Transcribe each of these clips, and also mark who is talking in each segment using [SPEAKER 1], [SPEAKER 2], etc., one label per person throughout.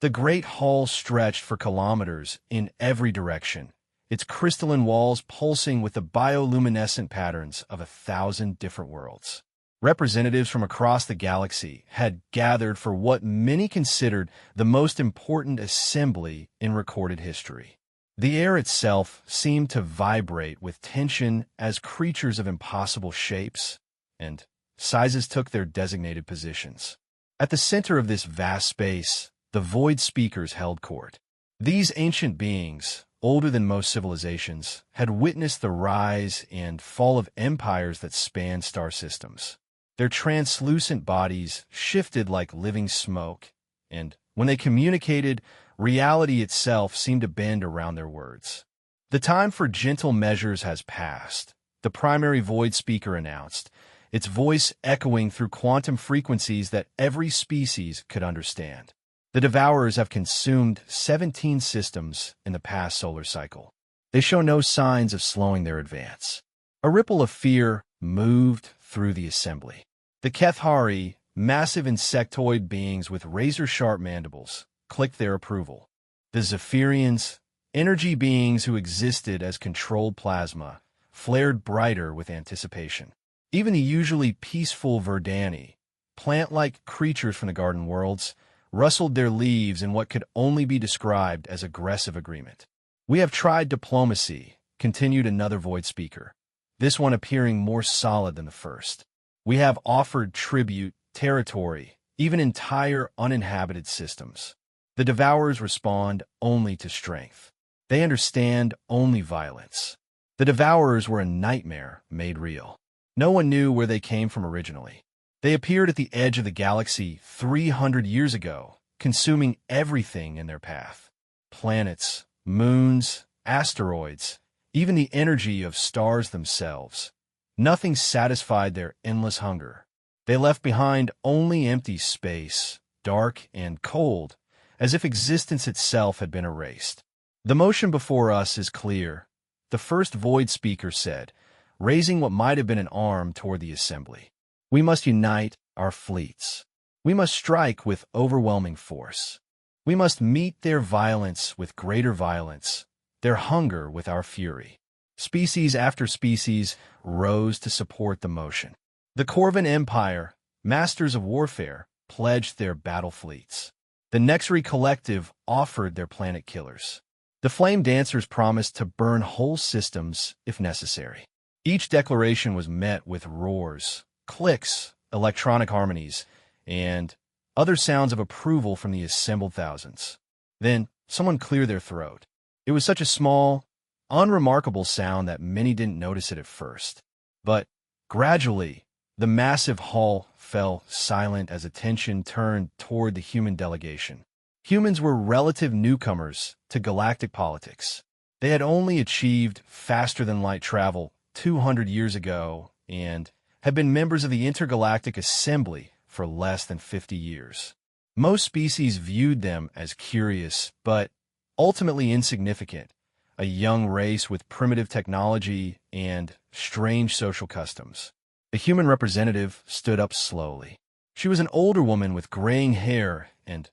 [SPEAKER 1] The great hall stretched for kilometers in every direction, its crystalline walls pulsing with the bioluminescent patterns of 1,000 different worlds. Representatives from across the galaxy had gathered for what many considered the most important assembly in recorded history. The air itself seemed to vibrate with tension as creatures of impossible shapes and sizes took their designated positions. At the center of this vast space, the Void Speakers held court. These ancient beings, older than most civilizations, had witnessed the rise and fall of empires that spanned star systems. Their translucent bodies shifted like living smoke, and when they communicated, reality itself seemed to bend around their words. The time for gentle measures has passed, the primary Void Speaker announced, its voice echoing through quantum frequencies that every species could understand. The Devourers have consumed 17 systems in the past solar cycle. They show no signs of slowing their advance. A ripple of fear moved through the assembly. The Kethari, massive insectoid beings with razor-sharp mandibles, clicked their approval. The Zephyrians, energy beings who existed as controlled plasma, flared brighter with anticipation. Even the usually peaceful Verdani, plant-like creatures from the Garden Worlds, rustled their leaves in what could only be described as aggressive agreement. "We have tried diplomacy," continued another Void Speaker, this one appearing more solid than the first. "We have offered tribute, territory, even entire uninhabited systems. The Devourers respond only to strength. They understand only violence. The Devourers were a nightmare made real. No one knew where they came from originally. They appeared at the edge of the galaxy 300 years ago, consuming everything in their path. Planets, moons, asteroids, even the energy of stars themselves. Nothing satisfied their endless hunger. They left behind only empty space, dark and cold, as if existence itself had been erased. The motion before us is clear," the first Void Speaker said, raising what might have been an arm toward the assembly. "We must unite our fleets. We must strike with overwhelming force. We must meet their violence with greater violence, their hunger with our fury." Species after species rose to support the motion. The Corvan Empire, masters of warfare, pledged their battle fleets. The Nexary Collective offered their planet killers. The Flame Dancers promised to burn whole systems if necessary. Each declaration was met with roars, clicks, electronic harmonies, and other sounds of approval from the assembled thousands. Then someone cleared their throat. It was such a small, unremarkable sound that many didn't notice it at first. But gradually, the massive hall fell silent as attention turned toward the human delegation. Humans were relative newcomers to galactic politics. They had only achieved faster-than-light travel 200 years ago and had been members of the Intergalactic Assembly for less than 50 years. Most species viewed them as curious, but ultimately insignificant, a young race with primitive technology and strange social customs. The human representative stood up slowly. She was an older woman with graying hair and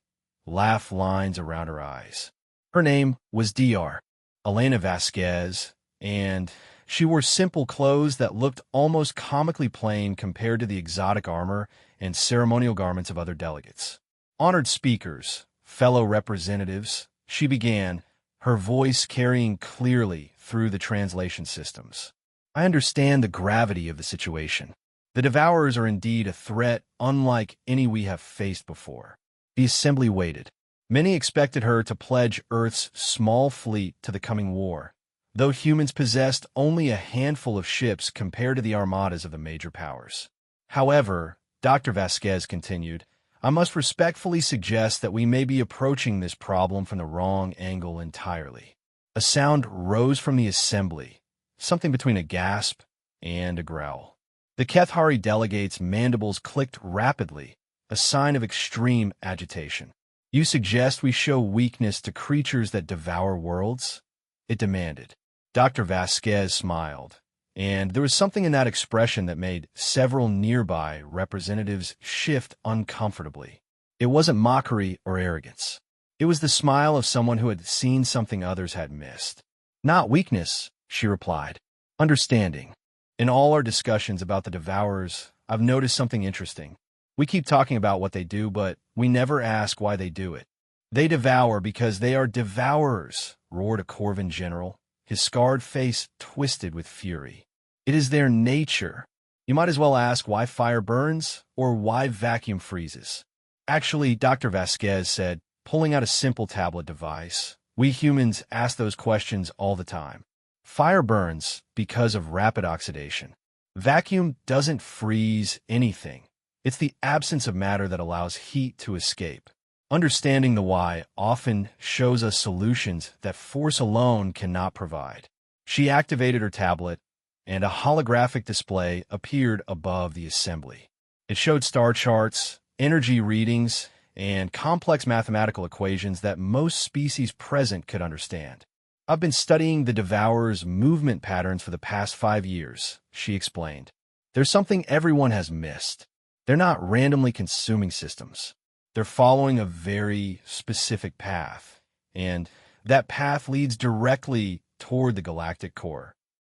[SPEAKER 1] laugh lines around her eyes. Her name was Dr. Elena Vasquez, and she wore simple clothes that looked almost comically plain compared to the exotic armor and ceremonial garments of other delegates. "Honored speakers, fellow representatives," she began, her voice carrying clearly through the translation systems. "I understand the gravity of the situation. The Devourers are indeed a threat unlike any we have faced before." The assembly waited. Many expected her to pledge Earth's small fleet to the coming war, though humans possessed only a handful of ships compared to the armadas of the major powers. "However," Dr. Vasquez continued, "I must respectfully suggest that we may be approaching this problem from the wrong angle entirely." A sound rose from the assembly, something between a gasp and a growl. The Kethari delegates' mandibles clicked rapidly, a sign of extreme agitation. "You suggest we show weakness to creatures that devour worlds?" it demanded. Dr. Vasquez smiled, and there was something in that expression that made several nearby representatives shift uncomfortably. It wasn't mockery or arrogance. It was the smile of someone who had seen something others had missed. Not weakness, she replied. Understanding. In all our discussions about the Devourers, I've noticed something interesting. We keep talking about what they do, but we never ask why they do it. They devour because they are devourers, roared a Corvan general, his scarred face twisted with fury. It is their nature. You might as well ask why fire burns or why vacuum freezes. Actually, Dr. Vasquez said, pulling out a simple tablet device, we humans ask those questions all the time. Fire burns because of rapid oxidation. Vacuum doesn't freeze anything. It's the absence of matter that allows heat to escape. Understanding the why often shows us solutions that force alone cannot provide. She activated her tablet, and a holographic display appeared above the assembly. It showed star charts, energy readings, and complex mathematical equations that most species present could understand. I've been studying the Devourer's movement patterns for the past 5 years, she explained. There's something everyone has missed. They're not randomly consuming systems. They're following a very specific path, and that path leads directly toward the galactic core.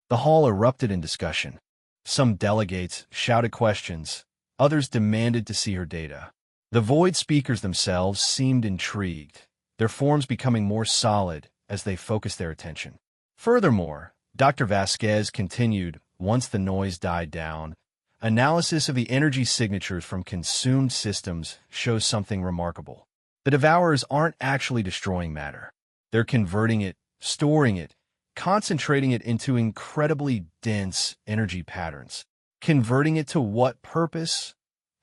[SPEAKER 1] The hall erupted in discussion. Some delegates shouted questions. Others demanded to see her data. The void speakers themselves seemed intrigued, their forms becoming more solid as they focused their attention. Furthermore, Dr. Vasquez continued, once the noise died down, analysis of the energy signatures from consumed systems shows something remarkable. The Devourers aren't actually destroying matter. They're converting it, storing it, concentrating it into incredibly dense energy patterns. Converting it to what purpose?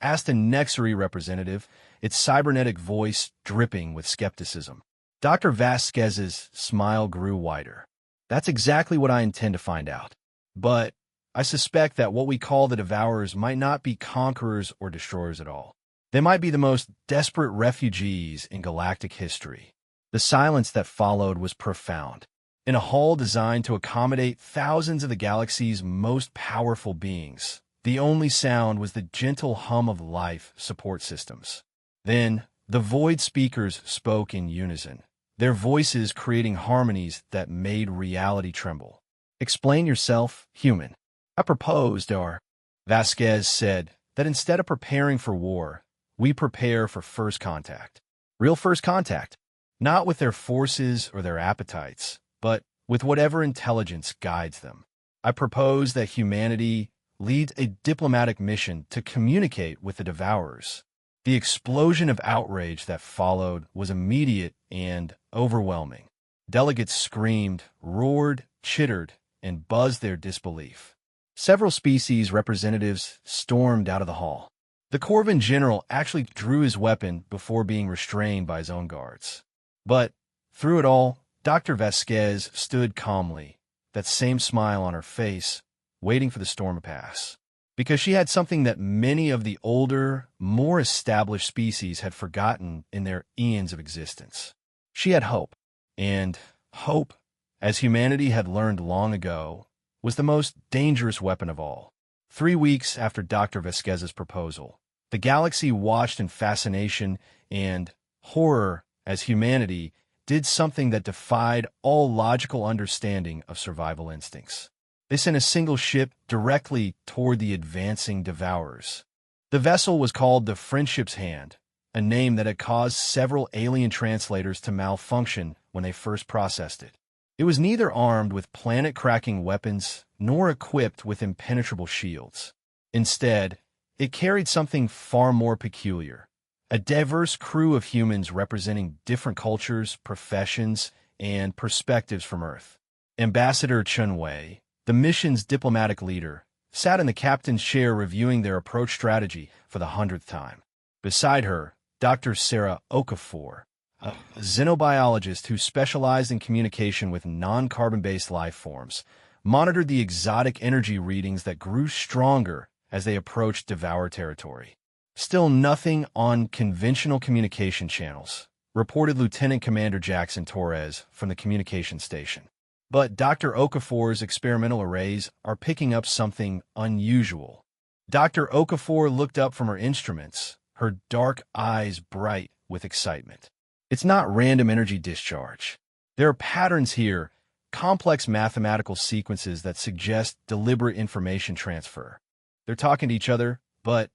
[SPEAKER 1] Asked a Nexary representative, its cybernetic voice dripping with skepticism. Dr. Vasquez's smile grew wider. That's exactly what I intend to find out. But I suspect that what we call the Devourers might not be conquerors or destroyers at all. They might be the most desperate refugees in galactic history. The silence that followed was profound. In a hall designed to accommodate thousands of the galaxy's most powerful beings, the only sound was the gentle hum of life support systems. Then, the void speakers spoke in unison, their voices creating harmonies that made reality tremble. Explain yourself, human. I proposed, or Vasquez said, that instead of preparing for war, we prepare for first contact. Real first contact. Not with their forces or their appetites, but with whatever intelligence guides them. I propose that humanity leads a diplomatic mission to communicate with the Devourers. The explosion of outrage that followed was immediate and overwhelming. Delegates screamed, roared, chittered, and buzzed their disbelief. Several species representatives stormed out of the hall. The Corvan general actually drew his weapon before being restrained by his own guards. But through it all, Dr. Vasquez stood calmly, that same smile on her face, waiting for the storm to pass. Because she had something that many of the older, more established species had forgotten in their eons of existence. She had hope. And hope, as humanity had learned long ago, was the most dangerous weapon of all. 3 weeks after Dr. Vasquez's proposal, the galaxy watched in fascination and horror as humanity did something that defied all logical understanding of survival instincts. They sent a single ship directly toward the advancing Devourers. The vessel was called the Friendship's Hand, a name that had caused several alien translators to malfunction when they first processed it. It was neither armed with planet-cracking weapons nor equipped with impenetrable shields. Instead, it carried something far more peculiar, a diverse crew of humans representing different cultures, professions, and perspectives from Earth. Ambassador Chun Wei, the mission's diplomatic leader, sat in the captain's chair reviewing their approach strategy for the 100th time. Beside her, Dr. Sarah Okafor, a xenobiologist who specialized in communication with non-carbon-based life forms, monitored the exotic energy readings that grew stronger as they approached Devourer territory. Still nothing on conventional communication channels, reported Lieutenant Commander Jackson Torres from the communication station. But Dr. Okafor's experimental arrays are picking up something unusual. Dr. Okafor looked up from her instruments, her dark eyes bright with excitement. It's not random energy discharge. There are patterns here, complex mathematical sequences that suggest deliberate information transfer. They're talking to each other, but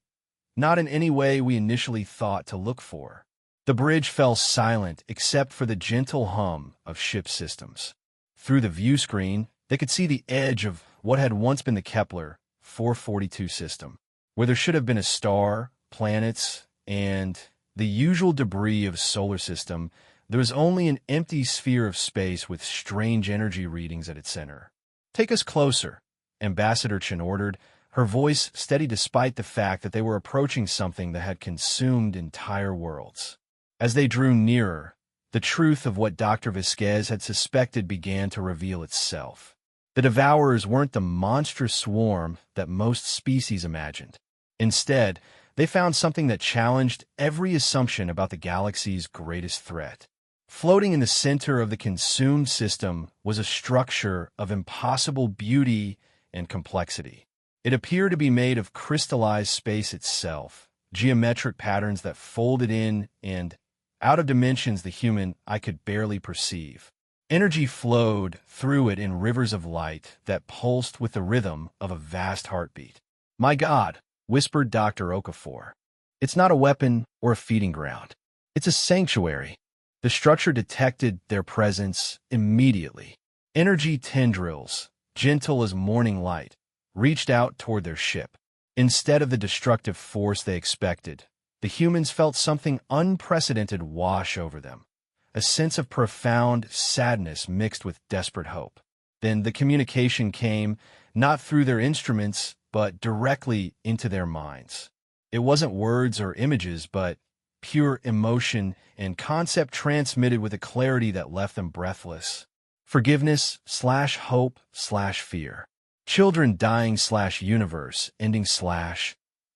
[SPEAKER 1] not in any way we initially thought to look for. The bridge fell silent except for the gentle hum of ship systems. Through the view screen, they could see the edge of what had once been the Kepler 442 system, where there should have been a star, planets, and the usual debris of a solar system. There was only an empty sphere of space with strange energy readings at its center. "Take us closer," Ambassador Chen ordered, her voice steady despite the fact that they were approaching something that had consumed entire worlds. As they drew nearer, the truth of what Dr. Vasquez had suspected began to reveal itself. The Devourers weren't the monstrous swarm that most species imagined. Instead, they found something that challenged every assumption about the galaxy's greatest threat. Floating in the center of the consumed system was a structure of impossible beauty and complexity. It appeared to be made of crystallized space itself, geometric patterns that folded in and out of dimensions the human eye could barely perceive. Energy flowed through it in rivers of light that pulsed with the rhythm of a vast heartbeat. "My God," whispered Dr. Okafor. "It's not a weapon or a feeding ground. It's a sanctuary." The structure detected their presence immediately. Energy tendrils, gentle as morning light, reached out toward their ship. Instead of the destructive force they expected, the humans felt something unprecedented wash over them, a sense of profound sadness mixed with desperate hope. Then the communication came, not through their instruments, but directly into their minds. It wasn't words or images, but pure emotion and concept transmitted with a clarity that left them breathless. Forgiveness/hope/fear. Children dying/universe ending/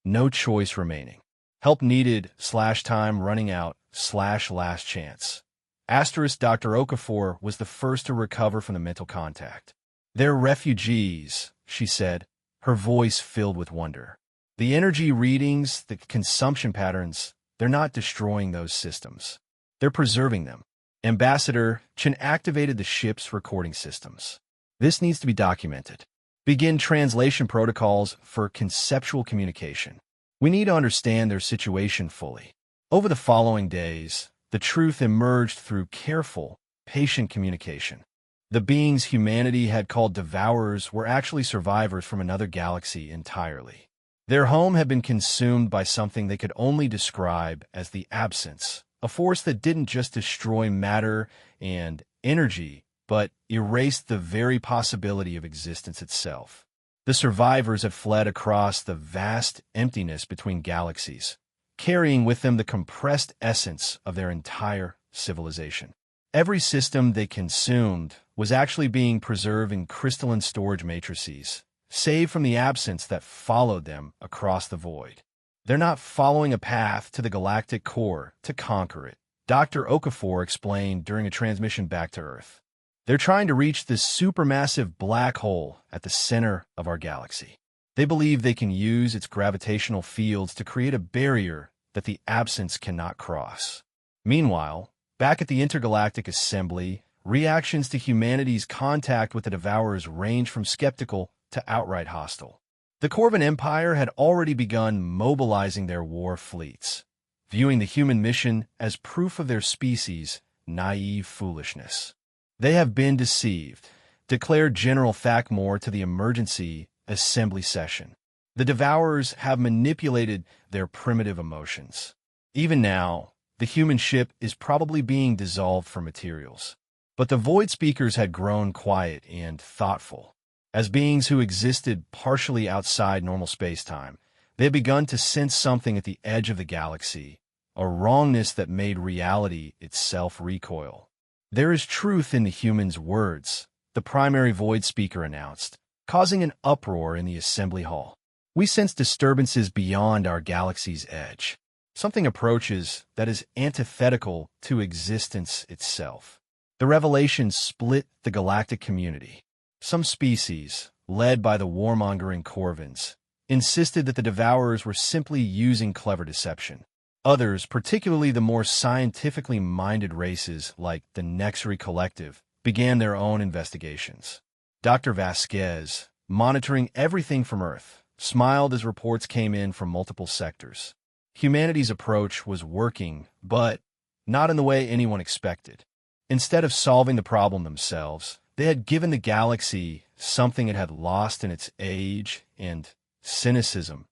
[SPEAKER 1] no choice remaining. Help needed/time running out/last chance. Asterisk Dr. Okafor was the first to recover from the mental contact. "They're refugees," she said, her voice filled with wonder. "The energy readings, the consumption patterns, they're not destroying those systems. They're preserving them." Ambassador Chen activated the ship's recording systems. "This needs to be documented. Begin translation protocols for conceptual communication. We need to understand their situation fully." Over the following days, the truth emerged through careful, patient communication. The beings humanity had called Devourers were actually survivors from another galaxy entirely. Their home had been consumed by something they could only describe as the Absence, a force that didn't just destroy matter and energy, but erased the very possibility of existence itself. The survivors had fled across the vast emptiness between galaxies, carrying with them the compressed essence of their entire civilization. Every system they consumed was actually being preserved in crystalline storage matrices, save from the Absence that followed them across the void. "They're not following a path to the galactic core to conquer it," Dr. Okafor explained during a transmission back to Earth. "They're trying to reach this supermassive black hole at the center of our galaxy. They believe they can use its gravitational fields to create a barrier that the Absence cannot cross." Meanwhile, back at the Intergalactic Assembly, reactions to humanity's contact with the Devourers range from skeptical to outright hostile. The Corvan Empire had already begun mobilizing their war fleets, viewing the human mission as proof of their species' naive foolishness. "They have been deceived," declared General Thakmore to the emergency assembly session. "The Devourers have manipulated their primitive emotions. Even now, the human ship is probably being dissolved for materials." But the Void Speakers had grown quiet and thoughtful. As beings who existed partially outside normal space-time, they had begun to sense something at the edge of the galaxy, a wrongness that made reality itself recoil. "There is truth in the humans' words," the primary Void Speaker announced, causing an uproar in the assembly hall. "We sense disturbances beyond our galaxy's edge. Something approaches that is antithetical to existence itself." The revelation split the galactic community. Some species, led by the warmongering Corvans, insisted that the Devourers were simply using clever deception. Others, particularly the more scientifically minded races like the Nexury Collective, began their own investigations. Dr. Vasquez, monitoring everything from Earth, smiled as reports came in from multiple sectors. Humanity's approach was working, but not in the way anyone expected. Instead of solving the problem themselves, they had given the galaxy something it had lost in its age and cynicism,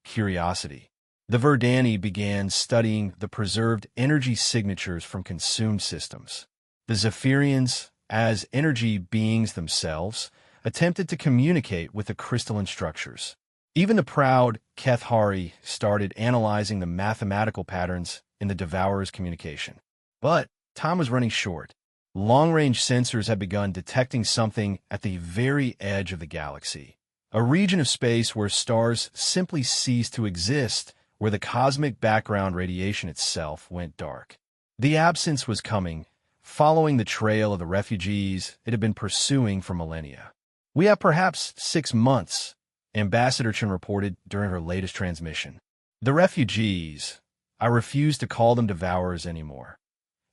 [SPEAKER 1] curiosity. The Verdani began studying the preserved energy signatures from consumed systems. The Zephyrians, as energy beings themselves, attempted to communicate with the crystalline structures. Even the proud Kethari started analyzing the mathematical patterns in the Devourer's communication. But time was running short. Long-range sensors had begun detecting something at the very edge of the galaxy, a region of space where stars simply ceased to exist, where the cosmic background radiation itself went dark. The absence was coming, following the trail of the refugees it had been pursuing for millennia. "We have perhaps 6 months," Ambassador Chen reported during her latest transmission. "The refugees, I refuse to call them devourers anymore.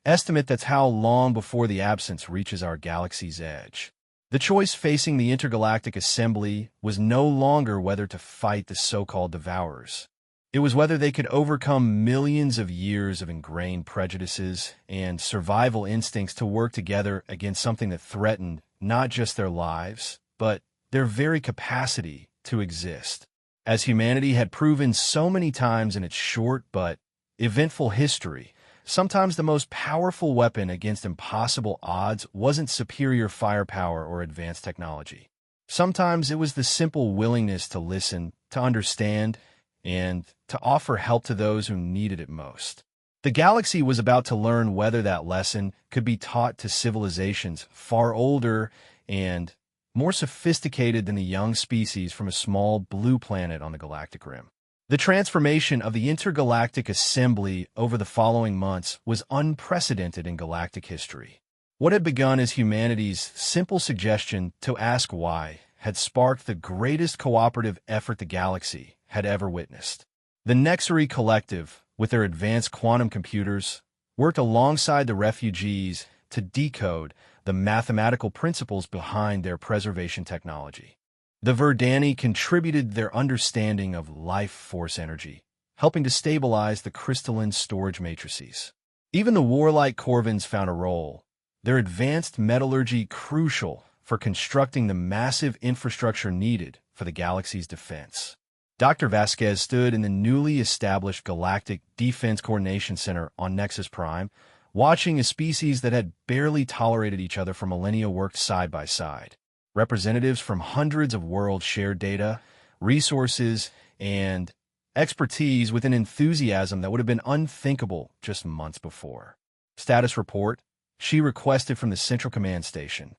[SPEAKER 1] Estimate that's how long before the absence reaches our galaxy's edge." The choice facing the Intergalactic Assembly was no longer whether to fight the so-called devourers. It was whether they could overcome millions of years of ingrained prejudices and survival instincts to work together against something that threatened not just their lives, but their very capacity to exist. As humanity had proven so many times in its short but eventful history, sometimes the most powerful weapon against impossible odds wasn't superior firepower or advanced technology. Sometimes it was the simple willingness to listen, to understand, and to offer help to those who needed it most. The galaxy was about to learn whether that lesson could be taught to civilizations far older and more sophisticated than the young species from a small blue planet on the galactic rim. The transformation of the Intergalactic Assembly over the following months was unprecedented in galactic history. What had begun as humanity's simple suggestion to ask why had sparked the greatest cooperative effort the galaxy had ever witnessed. The Nexury Collective, with their advanced quantum computers, worked alongside the refugees to decode the mathematical principles behind their preservation technology. The Verdani contributed their understanding of life force energy, helping to stabilize the crystalline storage matrices. Even the warlike Corvins found a role, their advanced metallurgy crucial for constructing the massive infrastructure needed for the galaxy's defense. Dr. Vasquez stood in the newly established Galactic Defense Coordination Center on Nexus Prime, watching a species that had barely tolerated each other for millennia worked side by side. Representatives from hundreds of worlds shared data, resources, and expertise with an enthusiasm that would have been unthinkable just months before. Status report, she requested from the Central Command Station.